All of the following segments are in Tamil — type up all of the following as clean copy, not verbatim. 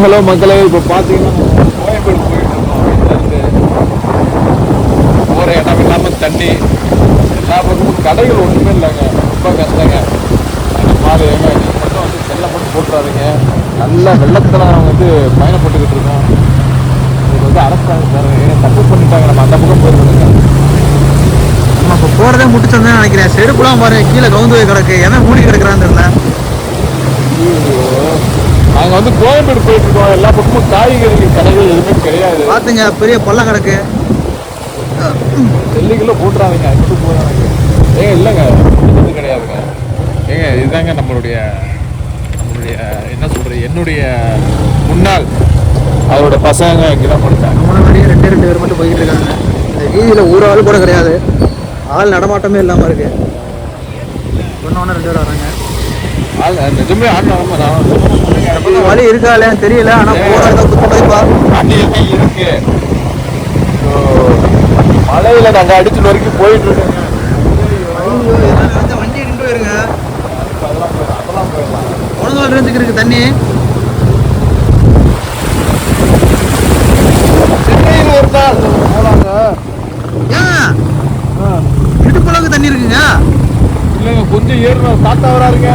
ஹலோ மக்களே, இப்போ பார்த்தீங்கன்னா கோயம்பேடு போயிட்டு இருக்கோம். வீட்டிலேருந்து போகிற இடம் இல்லாமல் தண்ணி, எல்லா பக்கமும் கடைகள் ஒன்றுமே இல்லைங்க. ரொம்ப கஷ்டங்க. அந்த மாதிரி ஏங்க நீங்கள் மட்டும் வந்து செல்லை மட்டும் போட்டுறாதீங்க. நல்லா வெள்ளத்தில் வந்து பயணப்பட்டுக்கிட்டு இருக்கோம். இது வந்து அரசாங்கம் சார் சப்போர்ட் பண்ணிட்டாங்க. நம்ம அந்த பக்கம் போயிருக்கோங்க. நம்ம இப்போ போகிறதே முடிச்சோன்னு நினைக்கிறேன். செருப்புலாம் பாரு கீழே கவுந்து போய் கிடக்கு. எவன் மூடி கிடக்குறான்னு தெரியல. நாங்கள் வந்து கோயம்பேடு போயிட்டு இருக்கோம். எல்லா பக்கமும் காய்கறி கடைகள் எதுவுமே கிடையாது. பார்த்துங்க, பெரிய பள்ளம் கிடக்கு. செல்லிக்குள்ள போட்டுறாதீங்க. அது போறாங்க ஏங்க. இல்லைங்க, இது கிடையாதுங்க. ஏங்க இதுதாங்க நம்மளுடைய என்ன சொல்றது, என்னுடைய முன்னாள் அவரோட பசங்க இங்கதான் படித்தாங்க. முன்னாடியே 2 பேர் மட்டும் போய்கிட்டு இருக்காங்க. இந்த வீதியில் ஒரு ஆள் கூட கிடையாது. ஆள் நடமாட்டமே இல்லாமல் இருக்கு. ஒன்று 2 பேர் வராங்க. நிஜமே வழி இருக்கா இல்லையான்னு தெரியல. ஆனால் போகிறத குத்தப்பா இருக்கு. மழையில நாங்கள் அடிச்சு வரைக்கும் போயிட்டு இருக்கோங்க. வண்டி நின்று போயிருங்க. உடனே ரேஞ்சுக்கு இருக்கு தண்ணி. சென்னையில் ஒரு நாள் போலாங்க. ஏன் இடுப்பளவுக்கு தண்ணி இருக்குங்க? இல்லைங்க, கொஞ்சம் ஏறணும். தாத்தா வராருங்க.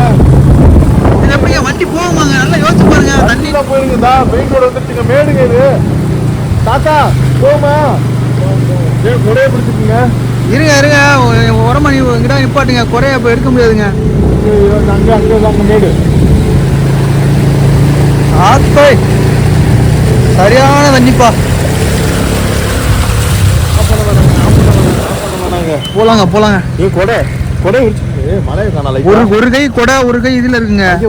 இது எப்படிங்க வண்டி போகுமாங்க? நல்லா யோசிச்சு பாருங்க. தண்ணியில் போயிருக்குதா? Main road வந்துட்டுங்க. மேடுங்க இது. தாத்தா போமா குறைய பிடிச்சிருக்குங்க. இருங்க உரமா நீ இங்கிட்ட நிப்பாட்டுங்க. குறைய இப்போ எடுக்க முடியாதுங்க. அங்கே மேடு ஆத்தோ சரியான தண்ணிப்பா. போலாங்க. கொடை விரிச்சிருக்கு. மழையை காணல. ஒரு கை கொடை, ஒரு கை இதுல இருக்குங்க. ஐயோ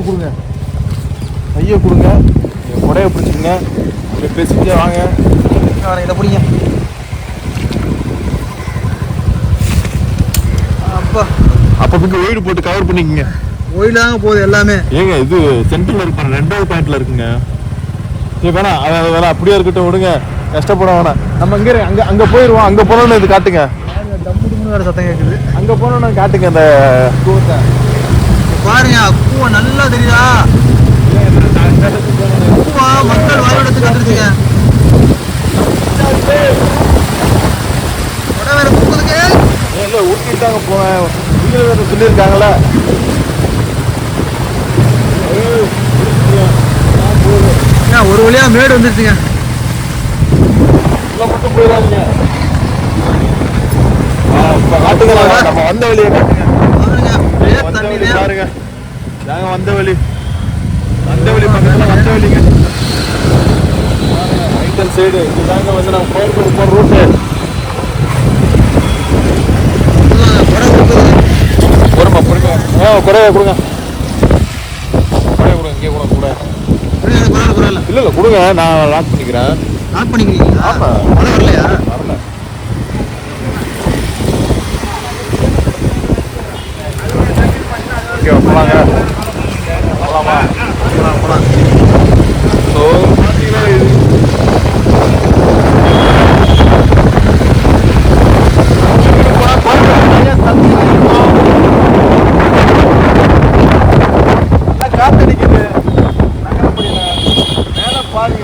கொடுங்க. கொடையை பிடிச்சிருங்க. பேசிக்கிட்டே வாங்க. இதை பிடிங்க. அப்போ ஒயிடு போட்டு கவர் பண்ணிக்கங்க. ஒயில தாங்க போகுது எல்லாமே. ஏங்க இது சென்டர்ல இருக்கு, 2வது பாயிண்ட்ல இருக்குங்க. சரி வேணாம், வேணாம், அப்படியே இருக்கட்டும், விடுங்க. கஷ்டப்பட வேணாம். நம்ம அங்க போயிடுவோம். அங்க போனோம்னு இது காட்டுங்க. சத்தம் கேட்குது. அங்க போனோம்னு காட்டுங்க. அந்த பாருங்க, பூவை நல்லா தெரியுதா? பூவா மக்கள் வாழ்வெடுத்து கட்டுருச்சுங்க. வேற பூக்குதுங்க. இல்ல ஊட்டிட்டாங்க. போனேன் சொல்லியிருக்காங்களா? ஒரு வழியா மேடு வந்துருச்சுங்க. மட்டும் போயிடாதீங்க. நம்ம வந்த வழியை காட்டுங்க. பாருங்க, நாங்க வந்த வழி பக்கத்துல வந்த வழிங்க. ரைட் சைடு இதுதாங்க வந்து நம்ம கோயம்பேடு போற ரூட்டு. குறைய கொடுங்க. இங்கே கூட இல்ல கொடுங்க. நான் லாக் பண்ணிக்கிறேன். லாக் பண்ணிக்கிறீங்களா? ஆமா. மழை வரலையா? வரல. ஓகே, போலாங்க. போலாமா? போலாம். ஸோ பார்த்தீங்கன்னா காத்தடிக்குது. மேல பாருங்க.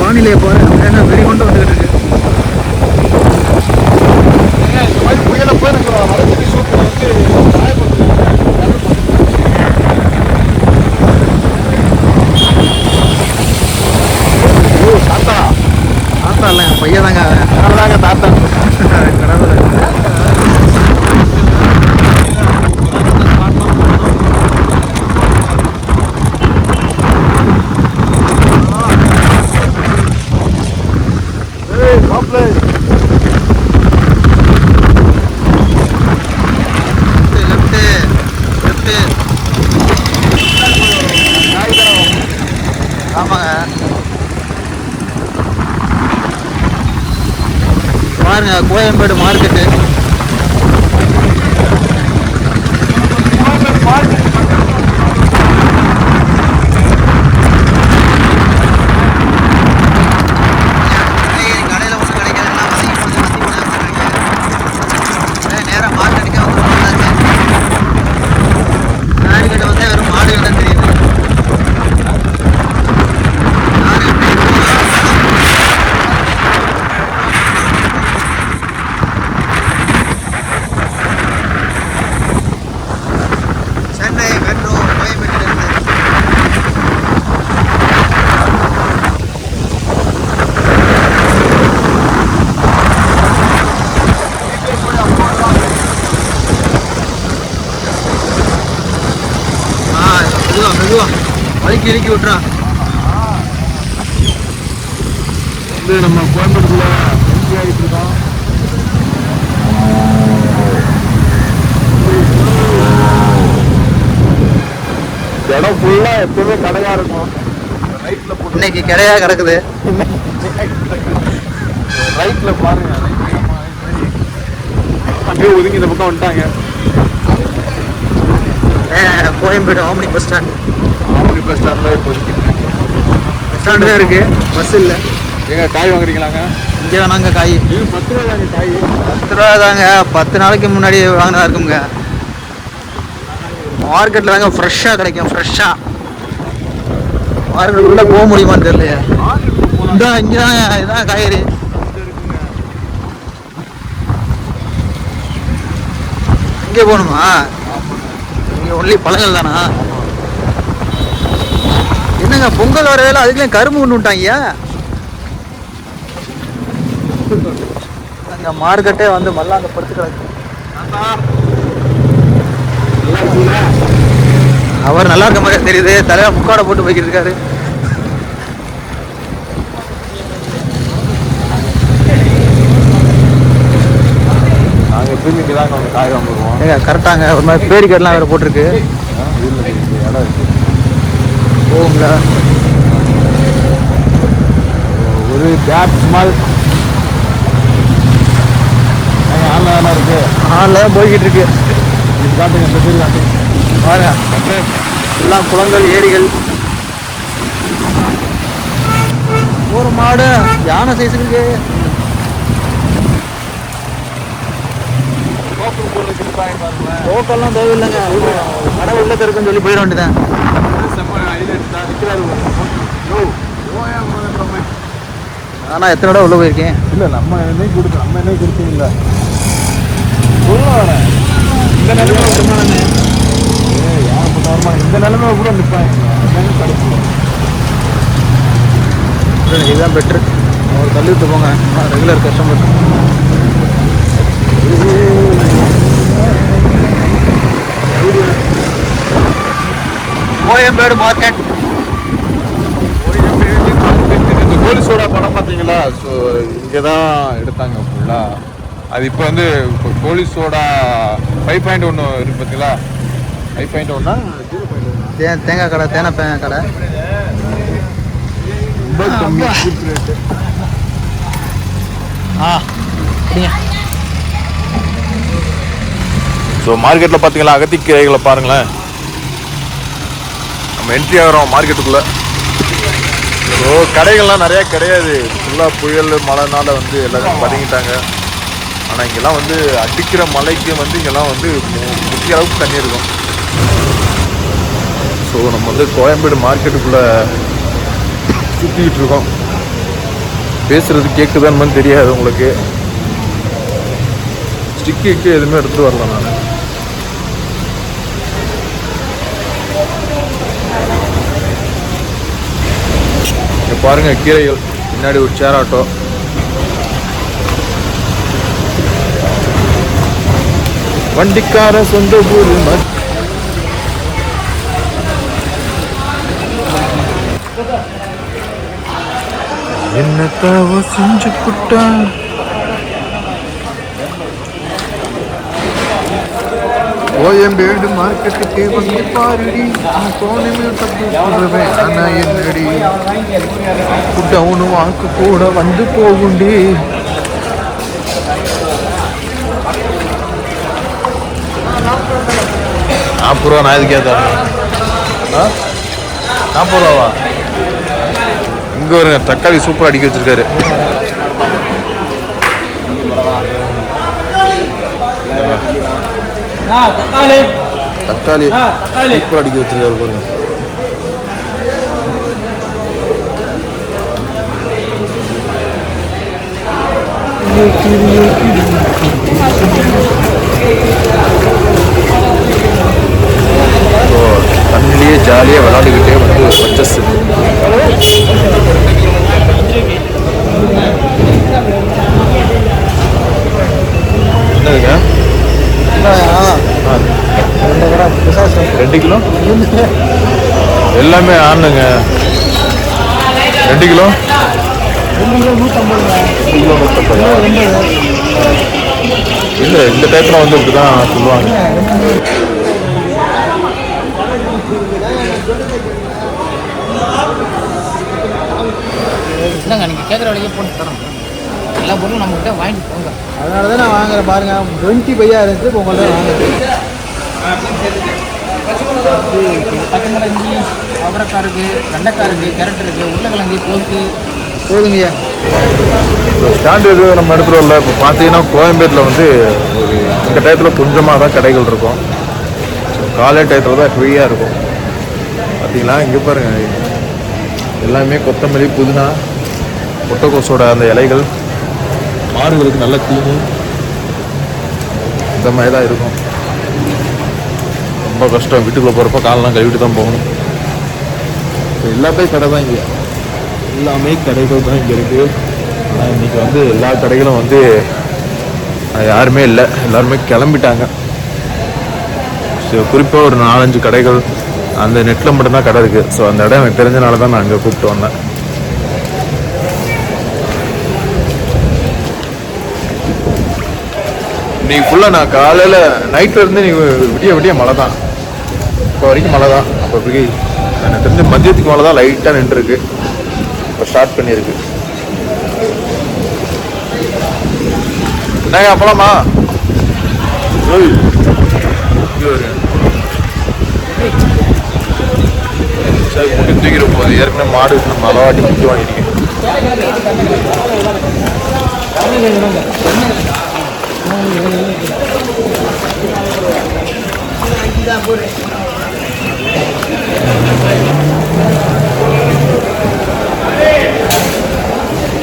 வானிலையை பாருங்க, வெறி கொண்டு வந்துகிட்டு இருக்கு. இந்த மாதிரி புயல போயிருக்கிறோம். வளர்ச்சி சூப்பர் தாத்தா இல்லை, என் பையன் தாங்க. தாத்தா கடவுள். பாருங்க கோயம்பேடு மார்க்கெட்டு. வலிக்கு இறக்கி விட்டுறான். நம்ம கோயம்பேடுக்குள்ள என்ட்ரி ஆகிட்டு இருக்கோம். இடம் ஃபுல்லா எப்பவுமே கடையா இருக்கும். இன்னைக்கு கிடையா கிடக்குது. ரைட்ல பாருங்க, அப்படியே ஒதுங்கி இந்த பக்கம் வந்துட்டாங்க. Koyambedu omni bus stand. Omni bus ஸ்டாண்ட்ல இப்போ பஸ் ஸ்டாண்டு தான் இருக்கு, பஸ் இல்லை. எங்க காய் வாங்குறீங்களாங்க? இங்கே வேணாங்க காய். இது 10 ரூபா தாங்க காய். 10 ரூபா தாங்க. 10 நாளைக்கு முன்னாடி வாங்கினா இருக்குங்க. மார்க்கெட்டில் தாங்க ஃப்ரெஷ்ஷாக கிடைக்கும். ஃப்ரெஷ்ஷாக மார்க்கெட் உள்ளே போக முடியுமான்னு தெரியலையே. இதான் இங்கே தான், இதுதான் காய்கறி. இங்கே போகணுமா? இங்கே ஒன்லி பழங்கள் தானா? என்னங்க பொங்கல் வர வேலை அதுக்குலாம் கரும்பு கொண்டு விட்டாங்க. அங்கே மார்க்கெட்டே வந்து மல்லாங்க படுத்து கிடக்கு. அவர் நல்லா இருக்க மாதிரி தெரியுது. தலையா முக்காடை போட்டு போய்கிட்டு இருக்காரு. நாங்கள் எப்பயுமே இங்கே தாங்க அவங்க காய் வாங்குவோம். ஏங்க கரெக்டாங்க. ஒரு மாதிரி பேடிக்கெட்லாம் வேறு போட்டிருக்கு. இடம் இருக்கு போகுங்களா? ஒரு பேட் ஸ்மால் ஆன்லைன் இருக்கு. ஆன்ல தான் போய்கிட்டு இருக்கு. இது காட்டுங்க, இந்த பேர் காட்டுங்க பாருங்க, எல்லாம் குளங்கள், ஏரிகள். ஒரு மாடு யானை சைஸுக்கு இருக்கு. டோக்கெல்லாம் தேவையில்லைங்க. கடை உள்ள இருக்குன்னு சொல்லி போயிட வேண்டியதான். ஆனால் எத்தனை விட உள்ள போயிருக்கேன். இல்லை நம்ம என்னையும் கொடுத்து நம்ம என்னையும் கொடுத்தீங்களா சொல்லுவாங்க. இந்த நிலைமை வருமானே யார் போட்டாருமா இந்த நிலைமை கூட நிற்பாங்க கிடைக்கும். இதுதான் பெட்ரு. ஒரு தள்ளி விட்டு போங்க, ரெகுலர் கஸ்டமர். கோயம்பேடு மார்க்கெட். கோலி சோடா படம் பார்த்தீங்களா? ஸோ இங்கே தான் எடுத்தாங்க ஃபுல்லாக. அது இப்போ வந்து இப்போ கோலி சோடா 5.1 இருக்கு பார்த்தீங்களா? 5.1 தேங்காய் கடை, தேங்காய் கடை. ரொம்ப கம்மி ரேட்டு. ஸோ மார்க்கெட்டில் பார்த்தீங்களா, அகத்திக்கீரைகளை பாருங்களேன். நம்ம என்ட்ரி ஆகிறோம் மார்க்கெட்டுக்குள்ளே. ஸோ கடைகள்லாம் நிறையா கிடையாது. ஃபுல்லாக புயல் மழைனால வந்து எல்லாரும் பதுங்கிட்டாங்க. ஆனால் இங்கெல்லாம் வந்து அடிக்கிற மழைக்கு வந்து இங்கெல்லாம் வந்து முக்கிய அளவுக்கு தண்ணி இருக்கும். ஸோ நம்ம வந்து கோயம்பேடு மார்க்கெட்டுக்குள்ளே சுற்றிக்கிட்டு இருக்கோம். பேசுகிறது கேட்குதான்னு தெரியாது உங்களுக்கு. ஸ்டிக்கு எதுவுமே எடுத்துகிட்டு வரல நான். இங்கே பாருங்கள் கீரைகள். பின்னாடி ஒரு சேர் ஆட்டோ. வண்டிக்கார சொந்த ஊர். என்னத்தாவோ செஞ்சு புட்டா. கோயம்பேடு மார்க்கெட்டுக்கு வந்து பாருடி, போனமே தப்பு சொல்லுவேன். ஆனா என்னடி டவுனு வாக்கு கூட வந்து போகுண்டி. 40 ரூபா நான் இதுக்கே தரேன். 40 ரூபாவா? இங்கே வருங்க, தக்காளி சூப்பராக அடிக்க வச்சிருக்காரு. தக்காளி சூப்பராக அடிக்க வச்சிருக்காரு பாருங்க. தண்ணிலேயே ஜாலியாக விளையாண்டுக்கிட்டே வந்து பர்ச்சேஸ். என்னதுங்க? 2 கிலோ எல்லாமே ஆனுங்க. 2 கிலோ 150. இல்லை, இந்த டைப்பில் வந்து இப்படி தான் சொல்லுவாங்க. இல்லைங்க, நீங்கள் கேட்குற விலையே போட்டு தரோம். எல்லா பொருளும் நம்மகிட்ட வாங்கிட்டு போங்க. அதனால தான் நான் வாங்குறேன் பாருங்க. 20 பையா இருந்துச்சு, இப்போ உங்கள்ட்ட வாங்குறேன். பச்சைமிளகி, அவரைக்காய் இருக்குது, வெண்டைக்காய் இருக்குது, கேரட் இருக்குது, உருளைக்கிழங்கு, போக்கு போதுங்கய்யா. ஸ்டாண்டு இது நம்ம எடுத்துகிட்டு வரல. இப்போ பார்த்தீங்கன்னா கோயம்பேட்டில் வந்து ஒரு இந்த டயத்தில் கொஞ்சமாக தான் கடைகள் இருக்கும். காலை டயத்தில் தான் ஃப்ரீயாக இருக்கும். பார்த்தீங்களா, இங்கே பாருங்கள், எல்லாமே கொத்தமல்லி, புதினா, முட்டைக்கோசோட அந்த இலைகள், மாடுகளுக்கு நல்ல தீனி, இந்த மாதிரி தான் இருக்கும். ரொம்ப கஷ்டம், வீட்டுக்குள்ளே போகிறப்ப காலெலாம் கழுவிட்டு தான் போகணும். எல்லாமே கடை தான் இங்கே, எல்லாமே கடைகள் தான் இங்கே இருக்குது. ஆனால் இன்றைக்கி வந்து எல்லா கடைகளும் வந்து யாருமே இல்லை, எல்லாருமே கிளம்பிட்டாங்க. ஸோ குறிப்பாக ஒரு 4-5 கடைகள் அந்த நெட்டில் மட்டும்தான் கடை இருக்குது. ஸோ அந்த இடம் எனக்கு தெரிஞ்சனால தான் நான் அங்கே கூப்பிட்டு வந்தேன். இன்னைக்கு ஃபுல்லாக நான் காலையில் நைட்லேருந்து விடிய விடிய மழை தான். இப்போ வரைக்கும் மழை தான். அப்போ இப்படி எனக்கு தெரிஞ்ச மதியத்துக்கு மேலே தான் லைட்டாக நின்றுருக்கு. இப்போ ஸ்டார்ட் பண்ணியிருக்கு. என்னங்க அப்பலாமா? சரி, முடி தூக்கிற போகுது. ஏற்கனவே மாடு நம்ம அளவாட்டி முடி வாங்கிருக்கேன்.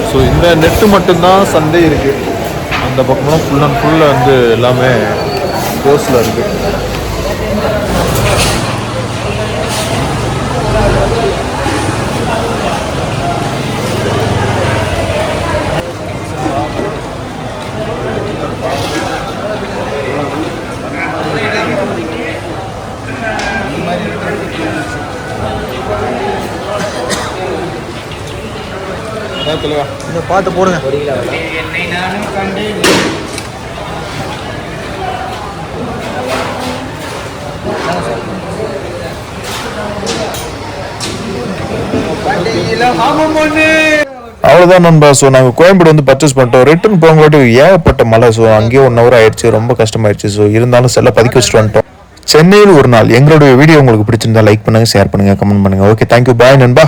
ஸோ இந்த நெட்டு மட்டும்தான் சந்தை இருக்குது. அந்த பக்கம்லாம் ஃபுல் அண்ட் ஃபுல்லாக வந்து எல்லாமே க்ளோஸில் இருக்குது. பார்த்து போடுங்க. அவ்வளோதான் நண்பா. ஸோ நாங்கள் கோயம்பேடு வந்து பர்ச்சேஸ் பண்ணிட்டோம். ரிட்டர்ன் போகும்போது ஏகப்பட்ட மழை. ஸோ அங்கேயே 1 hour ஆயிடுச்சு, ரொம்ப கஷ்டமாயிடுச்சு. ஸோ இருந்தாலும் செல்ல பதுக்கி வச்சுட்டு வந்துட்டோம். சென்னையில் ஒரு நாள். எங்களுடைய வீடியோ உங்களுக்கு பிடிச்சிருந்தா லைக் பண்ணுங்கள், ஷேர் பண்ணுங்கள், கமெண்ட் பண்ணுங்கள். ஓகே, தேங்க்யூ, பாய் நண்பா.